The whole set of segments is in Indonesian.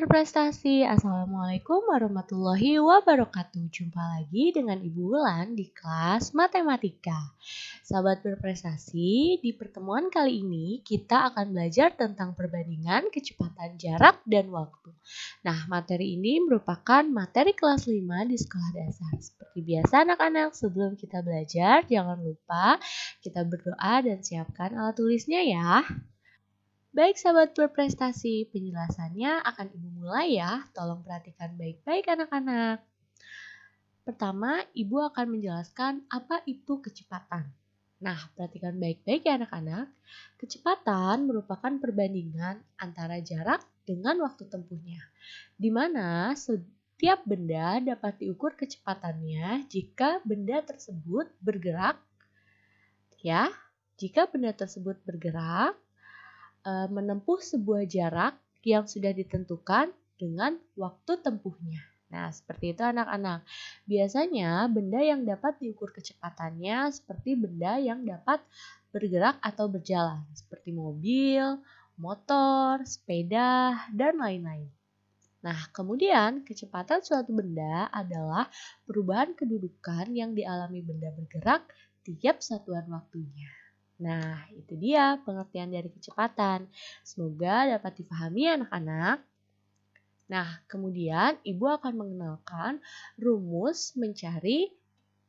berprestasi, Assalamualaikum warahmatullahi wabarakatuh. Jumpa lagi dengan Ibu Wulan di kelas Matematika. Sahabat berprestasi, di pertemuan kali ini kita akan belajar tentang perbandingan kecepatan jarak dan waktu. Nah, materi ini merupakan materi kelas 5 di sekolah dasar. Seperti biasa anak-anak, sebelum kita belajar, jangan lupa kita berdoa dan siapkan alat tulisnya ya. Baik sahabat berprestasi, penjelasannya akan Ibu mulai ya. Tolong perhatikan baik-baik anak-anak. Pertama, Ibu akan menjelaskan apa itu kecepatan. Nah, perhatikan baik-baik ya anak-anak. Kecepatan merupakan perbandingan antara jarak dengan waktu tempuhnya, di mana setiap benda dapat diukur kecepatannya jika benda tersebut bergerak, ya. Jika benda tersebut bergerak, menempuh sebuah jarak yang sudah ditentukan dengan waktu tempuhnya. Nah, seperti itu anak-anak. Biasanya benda yang dapat diukur kecepatannya seperti benda yang dapat bergerak atau berjalan, seperti mobil, motor, sepeda, dan lain-lain. Nah, kemudian kecepatan suatu benda adalah perubahan kedudukan yang dialami benda bergerak tiap satuan waktunya. Nah, itu dia pengertian dari kecepatan. Semoga dapat dipahami anak-anak. Nah, kemudian Ibu akan mengenalkan rumus mencari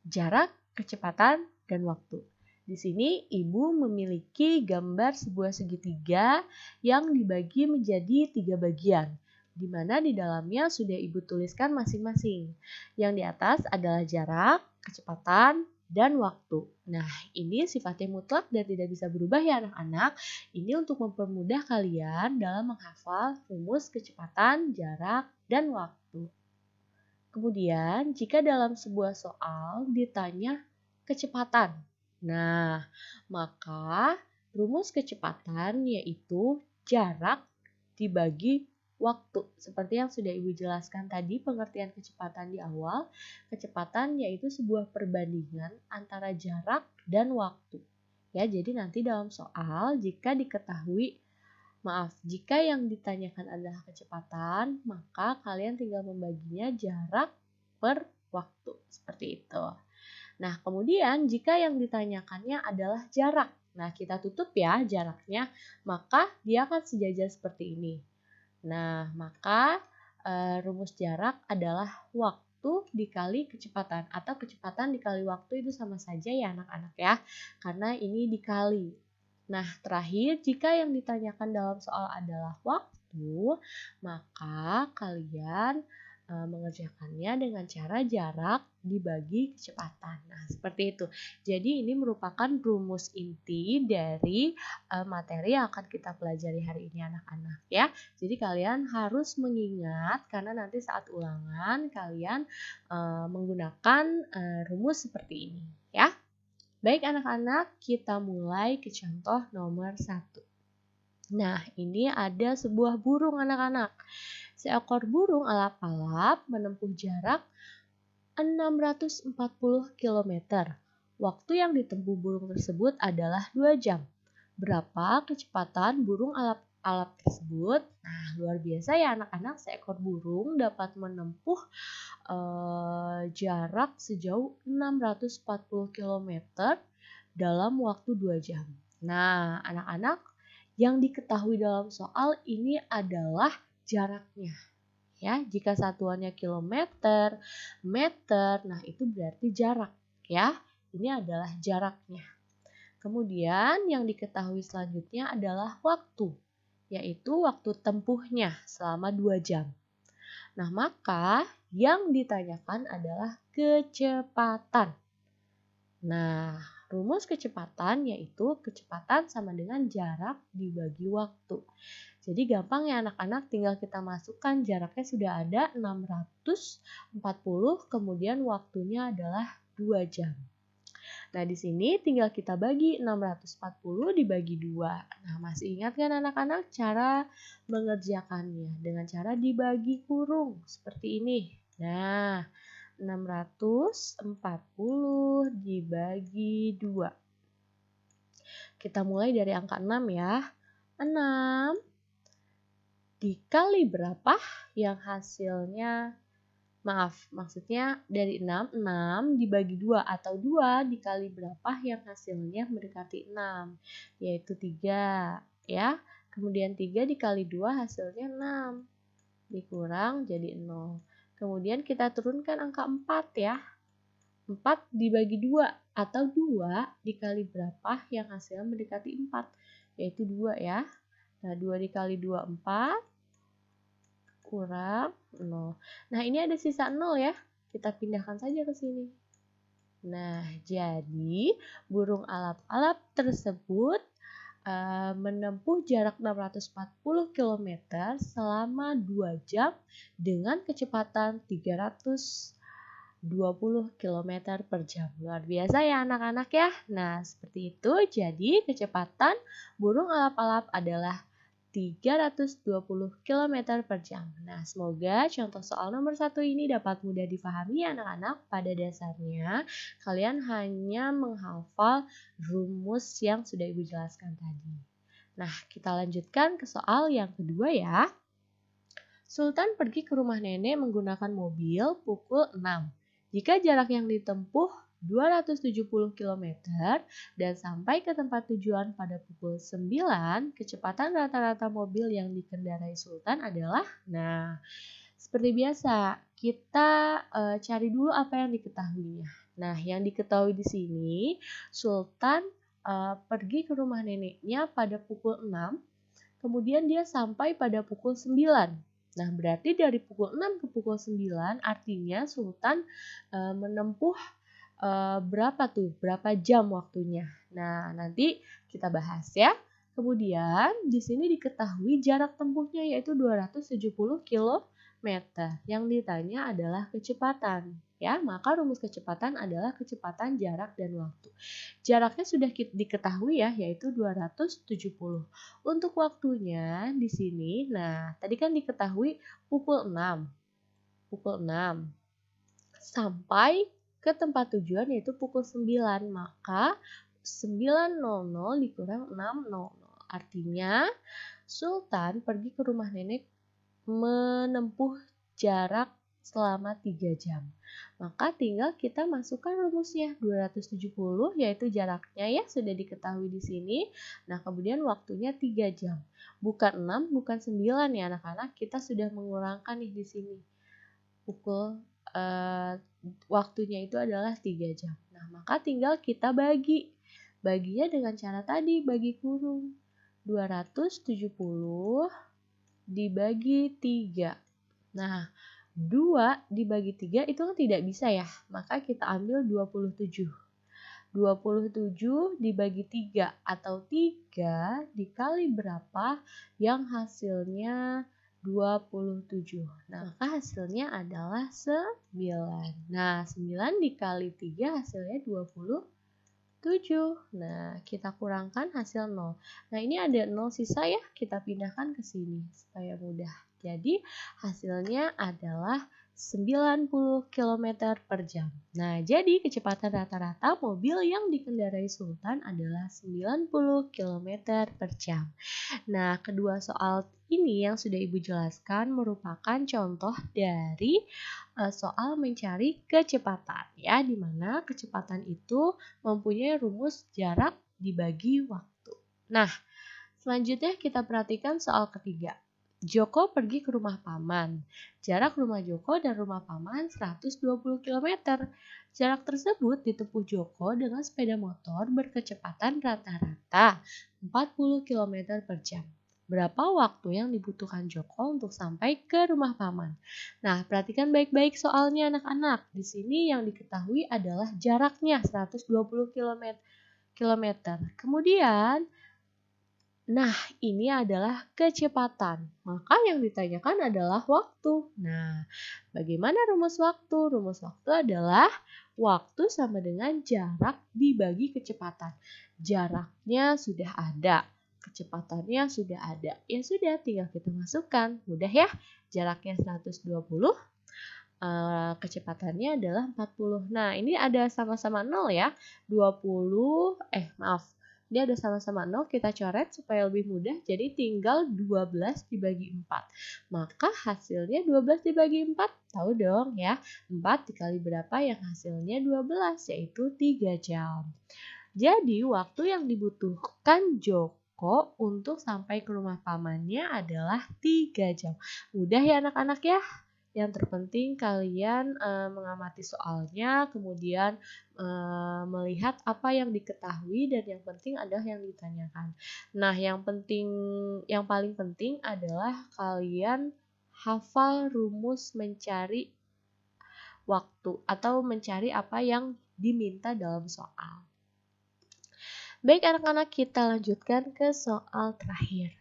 jarak, kecepatan, dan waktu. Di sini Ibu memiliki gambar sebuah segitiga yang dibagi menjadi 3 bagian, di mana di dalamnya sudah Ibu tuliskan masing-masing. Yang di atas adalah jarak, kecepatan, dan waktu. Nah, ini sifatnya mutlak dan tidak bisa berubah ya anak-anak. Ini untuk mempermudah kalian dalam menghafal rumus kecepatan, jarak, dan waktu. Kemudian, jika dalam sebuah soal ditanya kecepatan, nah, maka rumus kecepatan yaitu jarak dibagi waktu. Seperti yang sudah Ibu jelaskan tadi pengertian kecepatan di awal, kecepatan yaitu sebuah perbandingan antara jarak dan waktu. Ya, jadi nanti dalam soal jika jika yang ditanyakan adalah kecepatan, maka kalian tinggal membaginya jarak per waktu. Seperti itu. Nah, kemudian jika yang ditanyakannya adalah jarak. Nah, kita tutup ya jaraknya, maka dia akan sejajar seperti ini. Nah, maka rumus jarak adalah waktu dikali kecepatan atau kecepatan dikali waktu itu sama saja ya anak-anak ya, karena ini dikali. Nah, terakhir jika yang ditanyakan dalam soal adalah waktu, maka kalian mengerjakannya dengan cara jarak dibagi kecepatan. Nah, seperti itu. Jadi ini merupakan rumus inti dari materi yang akan kita pelajari hari ini anak-anak ya. Jadi kalian harus mengingat karena nanti saat ulangan kalian menggunakan rumus seperti ini ya. Baik anak-anak, kita mulai ke contoh nomor 1. Nah, ini ada sebuah burung anak-anak. Seekor burung alap-alap menempuh jarak 640 km. Waktu yang ditempuh burung tersebut adalah 2 jam. Berapa kecepatan burung alap-alap tersebut? Nah, luar biasa ya anak-anak, seekor burung dapat menempuh jarak sejauh 640 km dalam waktu 2 jam. Nah, anak-anak, yang diketahui dalam soal ini adalah jaraknya. Ya, jika satuannya kilometer, meter, nah itu berarti jarak ya. Ini adalah jaraknya. Kemudian yang diketahui selanjutnya adalah waktu, yaitu waktu tempuhnya selama 2 jam. Nah, maka yang ditanyakan adalah kecepatan. Nah, rumus kecepatan yaitu kecepatan sama dengan jarak dibagi waktu. Jadi gampang ya anak-anak, tinggal kita masukkan jaraknya sudah ada 640, kemudian waktunya adalah 2 jam. Nah, di sini tinggal kita bagi 640 dibagi 2. Nah, masih ingat kan anak-anak cara mengerjakannya? Dengan cara dibagi kurung seperti ini. Nah, 640 dibagi 2. Kita mulai dari angka 6 ya. 6 dikali berapa yang hasilnya, maksudnya dari 6 dibagi 2 atau 2 dikali berapa yang hasilnya mendekati 6, yaitu 3 ya. Kemudian 3 dikali 2 hasilnya 6, dikurang jadi 0. Kemudian kita turunkan angka 4 ya. 4 dibagi 2 atau 2 dikali berapa yang hasilnya mendekati 4, yaitu 2 ya. Nah, 2 dikali 2, 4, kurang 0. Nah, ini ada sisa 0 ya. Kita pindahkan saja ke sini. Nah, jadi burung alap-alap tersebut menempuh jarak 640 km selama 2 jam dengan kecepatan 320 km per jam. Luar biasa ya anak-anak ya. Nah, seperti itu. Jadi kecepatan burung alap-alap adalah 320 km per jam. Nah, semoga contoh soal nomor 1 ini dapat mudah dipahami anak-anak. Pada dasarnya, kalian hanya menghafal rumus yang sudah Ibu jelaskan tadi. Nah, kita lanjutkan ke soal yang kedua ya. Sultan pergi ke rumah nenek menggunakan mobil pukul 6. Jika jarak yang ditempuh 270 km dan sampai ke tempat tujuan pada pukul 9, kecepatan rata-rata mobil yang dikendarai Sultan adalah, nah, seperti biasa, kita cari dulu apa yang diketahuinya. Nah, yang diketahui di sini, Sultan pergi ke rumah neneknya pada pukul 6, kemudian dia sampai pada pukul 9. Nah, berarti dari pukul 6 ke pukul 9 artinya Sultan menempuh berapa jam waktunya. Nah, nanti kita bahas ya. Kemudian di sini diketahui jarak tempuhnya yaitu 270 km. Yang ditanya adalah kecepatan. Ya, maka rumus kecepatan adalah kecepatan jarak dan waktu. Jaraknya sudah diketahui ya, yaitu 270. Untuk waktunya di sini, nah tadi kan diketahui pukul 6. Pukul 6 sampai ke tempat tujuan yaitu pukul 9, maka 9.00 dikurang 6.00. Artinya Sultan pergi ke rumah nenek menempuh jarak selama 3 jam. Maka tinggal kita masukkan rumusnya 270 yaitu jaraknya ya sudah diketahui di sini. Nah, kemudian waktunya 3 jam. Bukan 6, bukan 9 ya anak-anak. Kita sudah mengurangkan nih di sini. Waktunya itu adalah 3 jam. Nah, maka tinggal kita bagi. Baginya dengan cara tadi, bagi kurung. 270 dibagi 3. Nah, 2 dibagi 3 itu kan tidak bisa ya. Maka kita ambil 27. 27 dibagi 3 atau 3 dikali berapa yang hasilnya 27. Nah, maka hasilnya adalah 9. Nah, 9 dikali 3 hasilnya 27. Nah, kita kurangkan hasil 0. Nah, ini ada 0 sisa ya, kita pindahkan ke sini supaya mudah. Jadi, hasilnya adalah 90 km per jam. Nah, jadi kecepatan rata-rata mobil yang dikendarai Sultan adalah 90 km per jam. Nah, kedua soal ini yang sudah Ibu jelaskan merupakan contoh dari soal mencari kecepatan ya, di mana kecepatan itu mempunyai rumus jarak dibagi waktu. Nah, selanjutnya kita perhatikan soal ketiga. Joko pergi ke rumah paman. Jarak rumah Joko dan rumah paman 120 km. Jarak tersebut ditempuh Joko dengan sepeda motor berkecepatan rata-rata 40 km per jam. Berapa waktu yang dibutuhkan Joko untuk sampai ke rumah paman? Nah, perhatikan baik-baik soalnya anak-anak. Di sini yang diketahui adalah jaraknya 120 km. Kemudian, nah, ini adalah kecepatan. Maka yang ditanyakan adalah waktu. Nah, bagaimana rumus waktu? Rumus waktu adalah waktu sama dengan jarak dibagi kecepatan. Jaraknya sudah ada, kecepatannya sudah ada. Ya sudah, tinggal kita masukkan. Mudah ya. Jaraknya 120, kecepatannya adalah 40. Nah, ini ada sama-sama 0 ya. Dia ada sama-sama 0, kita coret supaya lebih mudah. Jadi tinggal 12 dibagi 4. Maka hasilnya 12 dibagi 4. Tahu dong ya, 4 dikali berapa yang hasilnya 12, yaitu 3 jam. Jadi waktu yang dibutuhkan Joko untuk sampai ke rumah pamannya adalah 3 jam. Mudah ya anak-anak ya? Yang terpenting kalian mengamati soalnya, kemudian melihat apa yang diketahui, dan yang penting adalah yang ditanyakan. Nah, yang paling penting adalah kalian hafal rumus mencari waktu atau mencari apa yang diminta dalam soal. Baik anak-anak, kita lanjutkan ke soal terakhir.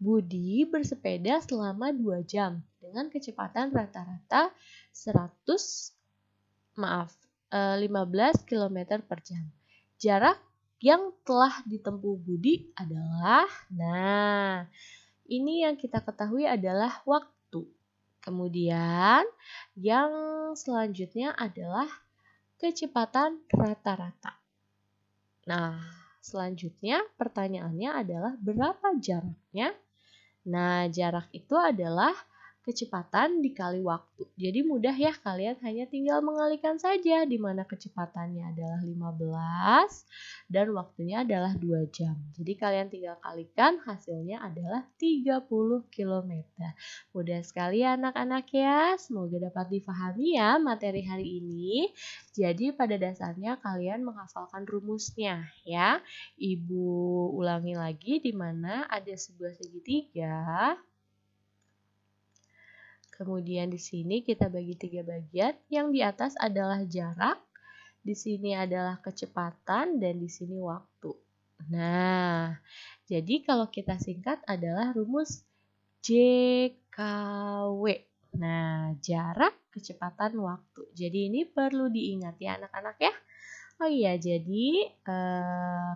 Budi bersepeda selama 2 jam dengan kecepatan rata-rata 15 km per jam. Jarak yang telah ditempuh Budi adalah, nah, ini yang kita ketahui adalah waktu. Kemudian yang selanjutnya adalah kecepatan rata-rata. Nah, selanjutnya pertanyaannya adalah berapa jaraknya? Nah, jarak itu adalah kecepatan dikali waktu. Jadi mudah ya, kalian hanya tinggal mengalihkan saja, di mana kecepatannya adalah 15 dan waktunya adalah 2 jam. Jadi kalian tinggal kalikan, hasilnya adalah 30 km. Mudah sekali ya anak-anak ya, semoga dapat difahami ya materi hari ini. Jadi pada dasarnya kalian menghafalkan rumusnya ya. Ibu ulangi lagi, di mana ada sebuah segitiga. Kemudian di sini kita bagi 3 bagian. Yang di atas adalah jarak, di sini adalah kecepatan, dan di sini waktu. Nah, jadi kalau kita singkat adalah rumus JKW. Nah, jarak, kecepatan, waktu. Jadi ini perlu diingat ya anak-anak ya. Oh iya, jadi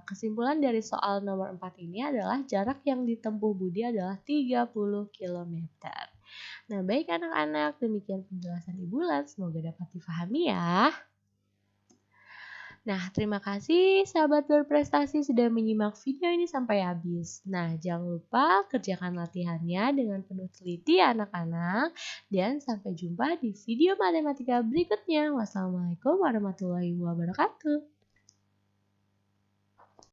kesimpulan dari soal nomor 4 ini adalah jarak yang ditempuh Budi adalah 30 km. Nah, baik anak-anak, demikian penjelasan Ibu Lan. Semoga dapat difahami ya. Nah, terima kasih sahabat berprestasi sudah menyimak video ini sampai habis. Nah, jangan lupa kerjakan latihannya dengan penuh teliti ya anak-anak. Dan sampai jumpa di video matematika berikutnya. Wassalamualaikum warahmatullahi wabarakatuh.